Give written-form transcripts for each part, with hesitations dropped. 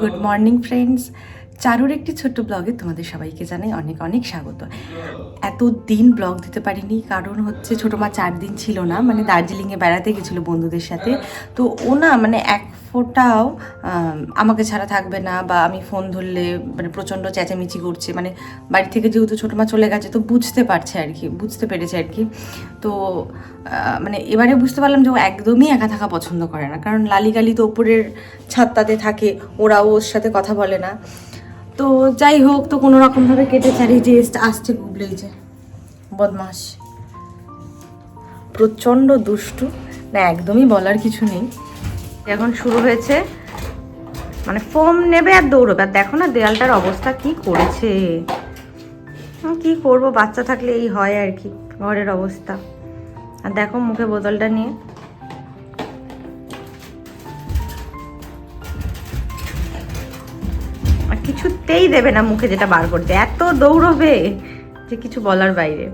Good morning friends, চারুর একটি ছোট্ট ব্লগে তোমাদের সবাইকে জানাই অনেক অনেক স্বাগত। এত দিন ব্লগ দিতে পারিনি কারণ হচ্ছে ছোটো মা 4 দিন ছিল না, মানে দার্জিলিংয়ে বেড়াতে গেছিলো বন্ধুদের সাথে। তো ও না মানে এক ফোঁটাও আমাকে ছাড়া থাকবে না, বা আমি ফোন ধরলে মানে প্রচণ্ড চেঁচামেচি করছে। মানে বাড়ি থেকে যেহেতু ছোটো মা চলে গেছে তো বুঝতে পেরেছে আর কি। তো মানে এবারে বুঝতে পারলাম যে ও একদমই একা থাকা পছন্দ করে না, কারণ লালিগালি তো ওপরের ছাদটাতে থাকে, ওরাও ওর সাথে কথা বলে না। তো যাই হোক, তো কোনো রকমভাবে কেটে চারি যে আসছে গুগলেই যে বদমাস, প্রচণ্ড দুষ্টু না, একদমই বলার কিছু নেই। এখন শুরু হয়েছে মানে ফোম নেবে আর দৌড়বে। আর দেখো না দেয়ালটার অবস্থা কি করেছে। কি করব, বাচ্চা থাকলে এই হয় আর কি, ঘরের অবস্থা। আর দেখো মুখে বোতলটা নিয়ে আর কিছুতেই দেবে না মুখে যেটা বার করতে, এত দৌড়বে যে কিছু বলার বাইরে।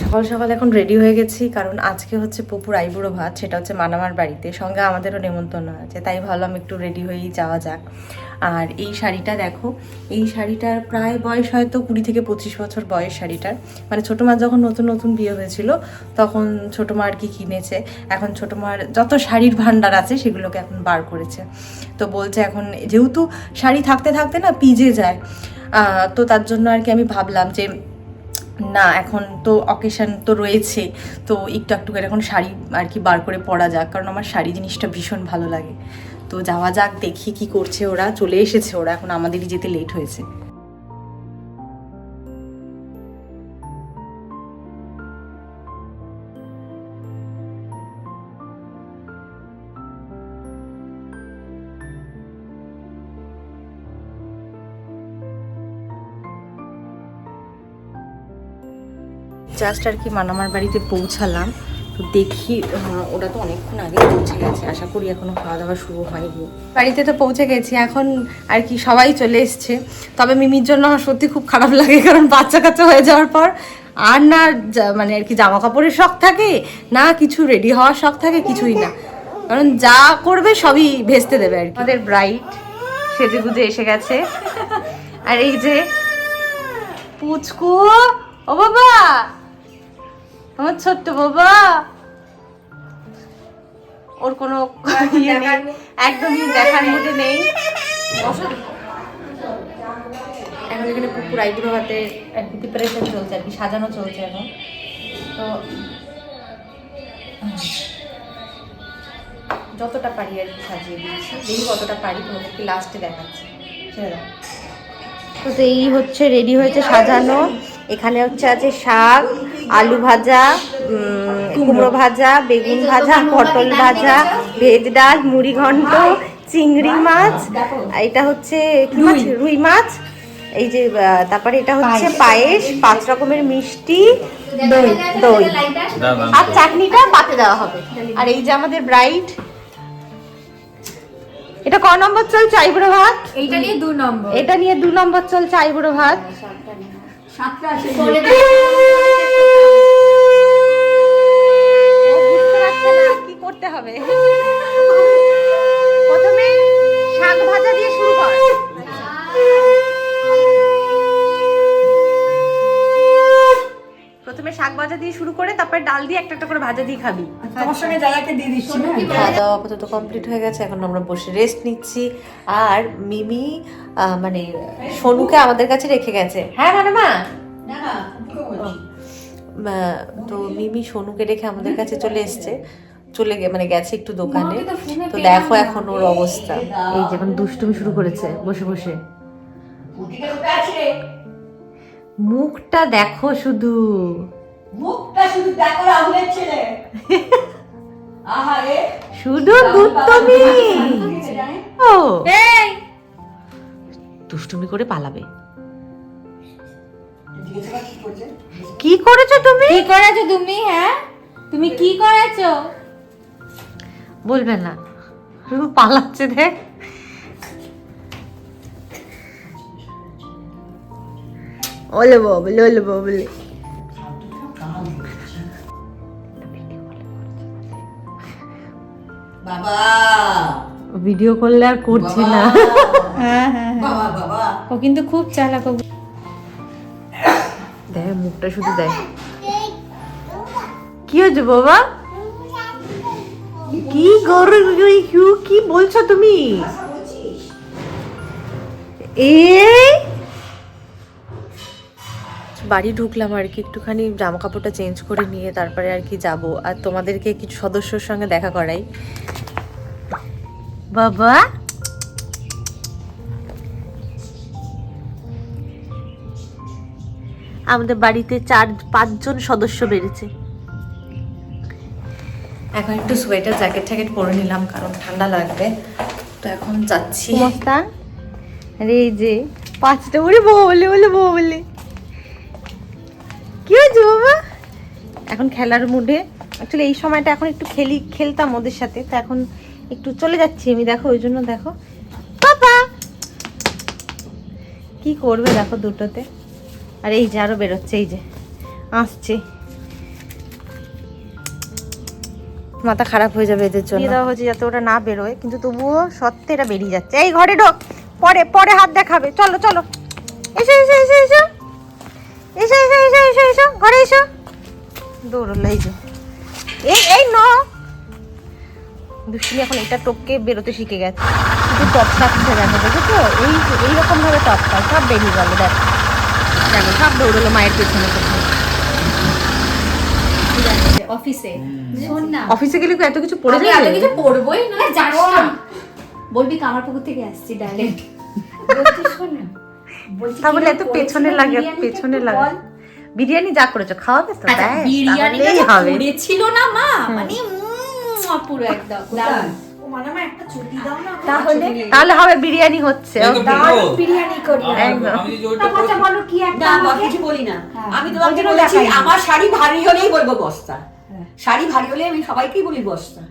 সকাল সকাল এখন রেডি হয়ে গেছি, কারণ আজকে হচ্ছে পুপুর আইবুড়ো ভাত, সেটা হচ্ছে মানামার বাড়িতে, সঙ্গে আমাদেরও নেমন্তন্ন আছে, তাই ভাবলাম একটু রেডি হয়েই যাওয়া যাক। আর এই শাড়িটা দেখো, এই শাড়িটার প্রায় বয়স হয়তো 20 থেকে 25 বছর বয়স শাড়িটার। মানে ছোটো মা যখন নতুন নতুন বিয়ে হয়েছিল তখন ছোটো মা আর কি কিনেছে। এখন ছোটো মার যত শাড়ির ভাণ্ডার আছে সেগুলোকে এখন বার করেছে। তো বলছে এখন যেহেতু শাড়ি থাকতে থাকতে না পিজে যায়, তো তার জন্য আর কি আমি ভাবলাম যে না, এখন তো অকেশন তো রয়েছে, তো একটু একটু করে এখন শাড়ি আর কি বার করে পরা যাক, কারণ আমার শাড়ি জিনিসটা ভীষণ ভালো লাগে। তো যাওয়া যাক, দেখি কি করছে ওরা। চলে এসেছে ওরা, এখন আমাদেরই যেতে লেট হয়েছে। জাস্ট আর কি মানামার বাড়িতে পৌঁছালাম, তো দেখি ওরা তো অনেকক্ষণ আগে পৌঁছে গেছে, আশা করি এখনো খাওয়া দাওয়া শুরু হয়নি। বাড়িতে তো পৌঁছে গেছি, এখন আর কি সবাই চলে এসছে। তবে মিমির জন্য আমার সত্যি খুব খারাপ লাগে, কারণ বাচ্চা কাচ্চা হয়ে যাওয়ার পর আর না মানে আর কি জামা কাপড়ের শখ থাকে না, কিছু রেডি হওয়ার শখ থাকে, কিছুই না। কারণ যা করবে সবই ভেস্তে দেবে আর কি। আমাদের ব্রাইড সেজে গুজে এসে গেছে, আর এই যে পুচকু, ও বাবা আমার ছোট্ট বাবা, ওর কোনো ইয়ে নেই, একদমই দেখার মধ্যে নেই। এখন এখানে পুকুর আইবুড়ো ভাতের প্রিপারেশন চলছে আর কি, সাজানো চলছে এখন। তো যতটা পারি আর কি সাজিয়ে দিচ্ছি, দেখি কতটা পারি, তোমাদেরকে লাস্টে দেখাচ্ছি। তো এই হচ্ছে রেডি হয়েছে সাজানো। এখানে হচ্ছে আছে শাক, আলু ভাজা, কুমড়ো ভাজা, বেগুন ভাজা, পটল ভাজা, ভেজ ডাল, মুড়ি ঘন্ট, চিংড়ি মাছ, এটা হচ্ছে কি মাছ, রুই মাছ, এই যে তারপরে এটা হচ্ছে পায়েস, 5 রকমের মিষ্টি, দই আর চাটনিটা পাতে দেওয়া হবে। আর এই যে আমাদের ব্রাইড, এটা ক নম্বর চলছে আইবুড়ো ভাত? এইটা নিয়ে 2 নম্বর। এটা নিয়ে 2 নম্বর চলছে আইবুড়ো ভাত। কি করতে হবে, প্রথমে শাক ভাজা দিয়ে শুরু কর। প্রথমে শাক ভাজা দিয়ে শুরু করে তারপরে ডাল দিয়ে একটা একটা করে ভাজা দিয়ে খাবি। তোমার সঙ্গে জায়গাকে দিয়ে দিচ্ছি না। খাওয়া দাওয়া আপাতত কমপ্লিট হয়ে গেছে, এখন আমরা বসে রেস্ট নিচ্ছি। আর মিমি মানে সোনুকে আমাদের কাছে রেখে গেছে। হ্যাঁ মানে মা, তো মিমি সোনুকে রেখে আমাদের কাছে চলে এসছে, মানে গেছে একটু দোকানে। তো দেখো এখন ওর অবস্থা, এই যে এখন দুষ্টুমি শুরু করেছে বসে বসে। মুখটা দেখো, শুধু মুখটা শুধু দেখো, রাহুলের ছেলে। আহারে শুধু দুষ্টুমি, ও এই দুষ্টুমি করে পালাবে। কি করেছো তুমি? কি করেছো তুমি? হ্যাঁ তুমি কি করেছো? বলবে না, শুধু পালাচ্ছে, দেখ। ওলে বলে, ওলে বলে। বাবা ভিডিও করলে আর করছি না। হ্যাঁ হ্যাঁ বাবা বাবা ও কিন্তু খুব চালাক ও। দেখ মুখটা শুধু দেখ। কি হয়েছে বাবা? কি কি বলছো তুমি? এই বাড়ি ঢুকলাম আর কি, একটুখানি জামা কাপড়টা চেঞ্জ করে নিয়ে তারপরে আর কি যাব, আর তোমাদেরকে কিছু সদস্যর সঙ্গে দেখা করাই। বাবা আমাদের বাড়িতে 4-5 জন সদস্য বেড়েছে। এখন একটু সোয়েটার জ্যাকেট ট্যাকেট পরে নিলাম কারণ ঠান্ডা লাগবে। তো এখন যাচ্ছি। আরে এই যে 5টা বলে বলে কি হয়েছে বাবা? এখন খেলার মুডে, অ্যাকচুয়ালি এই সময়টা এখন একটু খেলতাম ওদের সাথে, তো এখন একটু চলে যাচ্ছি আমি, দেখো ওই জন্য। দেখো পাপা কি করবে দেখো দুটোতে। আর এই যে আরো বেরোচ্ছে, এই যে আসছে। মাথা খারাপ হয়ে যাবে এদের জন্য। দেওয়া হচ্ছে যাতে ওরা না বেরোয়, কিন্তু তবুও সত্যি এরা বেরিয়ে যাচ্ছে। এই ঘরে ঢোক, পরে পরে হাত দেখাবে। চলো চলো, এসো এসো এসো এসো এসো এসো এসো এসো এসো ঘরে এসো। দৌড়লো এই যে, এই ন দুষ্টুমি এখন এটা টপকে বেরোতে শিখে গেছে। শুধু টপ থাকছে দেখো, দেখেছো? এইরকম ভাবে টপ খায়, সব বেরিয়ে গেল। দেখো দেখো সব দৌড়লো মায়ের পেছনে পেছনে। অফিসে শোন না, অফিসে গেলে এত কিছু পড়ে আমি যাবে? এত কিছু পড়বই না, যাস না। বলবি কামারপুকুর থেকে আসছি ডাইরেক্ট। বলছি শোন না, বলছি তাহলে এত পেছনে লাগে, পেছনে লাগে। বিরিয়ানি যা করেছো খাওয়াবে তো? আচ্ছা, ব্যাস, বিরিয়ানিটা তাহলেই যা হবে। করেছিল না মা, মানে পুরো একদম দারুণ। তাহলে হবে বিরিয়ানি হচ্ছে। বিরিয়ানি করি একদম। আচ্ছা বলো কি একটা না আমাকে? কিছু বলি না। হ্যাঁ। আমি তোমাকে ওই জন্য বলেছি দেখাইনি। আমার শাড়ি ভারী হলেই বলবো বস্তা। শাড়ি ভারী হলে আমি সবাইকেই বলি বস্তা।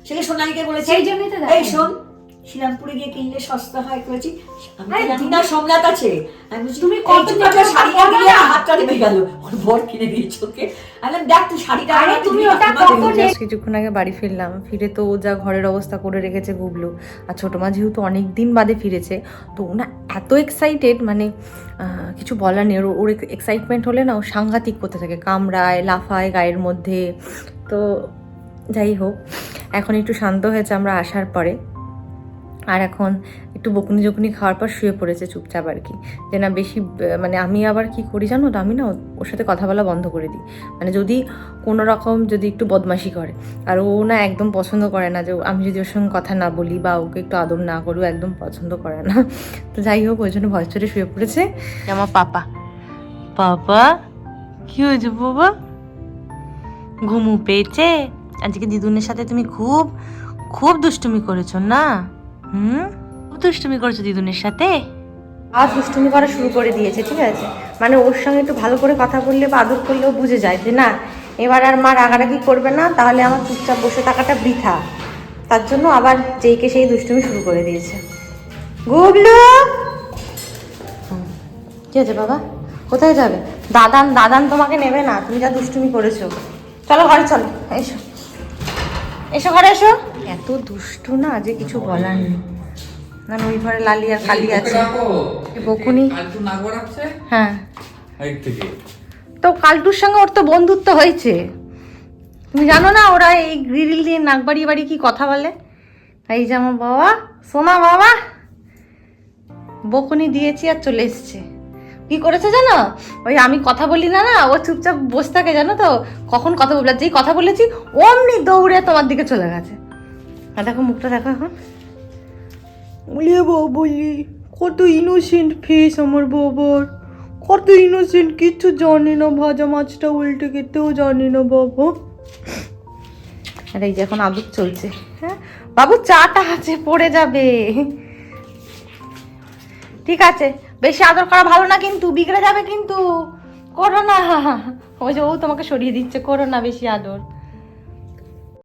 সেটা সোনালীকে বলেছি। সেই জন্যই তো এই দেখাইনি। শোন, শ্রীরামপুরে গিয়ে কিনলে সস্তা হয় করেছি। আমি জানি না সোমনাথ আছে। আমি বলছি তুমি কত কত টাকা টাকা শাড়ি বলো কিনে না। হাতটা নেমে গেল। ওর বর কিনে দিয়েছে ওকে। আমি বললাম, দেখ তুই শাড়িটা আরে আমার তুমি দিবি, ওটা আমার কত দিবি। নে- জাস্ট কিছুক্ষণ আগে বাড়ি ফিরলাম। ফিরে তো ও যা ঘরের অবস্থা করে রেখেছে গুবলু। আর ছোটো মা যেহেতু অনেক দিন বাদে ফিরেছে, তো ও না এত এক্সাইটেড, মানে কিছু বলার নেই। ওর এক্সাইটমেন্ট হলে না ও সাংঘাতিক করতে থাকে, কামড়ায় লাফায় গায়ের মধ্যে। তো যাই হোক, এখন একটু শান্ত হয়েছে আমরা আসার পরে। আর এখন একটু বকুনি জকুনি খাওয়ার পর শুয়ে পড়েছে চুপচাপ আর কি। যে না বেশি মানে আমি আবার কি করি জানো তো, আমি না ওর সাথে কথা বলা বন্ধ করে দিই। মানে যদি কোনো রকম যদি একটু বদমাশি করে, আর ও না একদম পছন্দ করে না যে আমি যদি ওর সঙ্গে কথা না বলি বা ওকে একটু আদর না করি, ও একদম পছন্দ করে না। তো যাই হোক, ওই জন্য ভয় চড়ে শুয়ে পড়েছে। আমার পাপা পাপা কি হয়েছে বাবা? ঘুমু পেয়েছে? আজকে দিদুনের সাথে তুমি খুব খুব দুষ্টুমি করেছো না? খুব দুষ্টুমি করেছো দিদুনের সাথে। আজ দুষ্টুমি করা শুরু করে দিয়েছে, ঠিক আছে? মানে ওর সঙ্গে একটু ভালো করে কথা বললে বা আদর করলেও বুঝে যায় যে না এবার আর মা রাগারাগি করবে না, তাহলে আমার চুপচাপ বসে থাকাটা বৃথা। তার জন্য আবার যেইকে সেই দুষ্টুমি শুরু করে দিয়েছে। গুবলু কি আছে বাবা? কোথায় যাবে? দাদান তোমাকে নেবে না, তুমি যা দুষ্টুমি করেছো। চলো ঘরে চলো, এসো এসো ঘরে এসো। এত দুষ্টু না যে কিছু বলার নেই। না ওই ঘরে লালি আর কালি আছে। বকুনি হ্যাঁ, তো কালটুর সঙ্গে ওর তো বন্ধুত্ব হয়েছে। তুমি জানো না ওরা এই গ্রিল দিয়ে নাক বাড়িয়ে বাড়িয়ে কি কথা বলে? এই যে আমার বাবা, সোনা বাবা, বকুনি দিয়েছি আর চলে এসছে। কি করেছে জানো? ওই আমি কথা বলি না, ও চুপচাপ বসে থাকে জানো তো, কখন কথা বললাম, যেই কথা বলেছি অমনি দৌড়ে তোমার দিকে চলে গেছে। আর দেখো মুখটা দেখো এখন। বলিয়ে বলি কত ইনোসেন্ট ফেস আমার বাবার, কত ইনোসেন্ট, কিচ্ছু জানি না, ভাজা মাছটা উল্টে খেতেও জানি না বাবা। আর এই যে এখন আদর চলছে। হ্যাঁ বাবু, চাটা আছে পড়ে যাবে। ঠিক আছে, বেশি আদর করা ভালো না কিন্তু, বিগড়ে যাবে কিন্তু। করো না। ওই যে ও তোমাকে সরিয়ে দিচ্ছে, করো না বেশি আদর।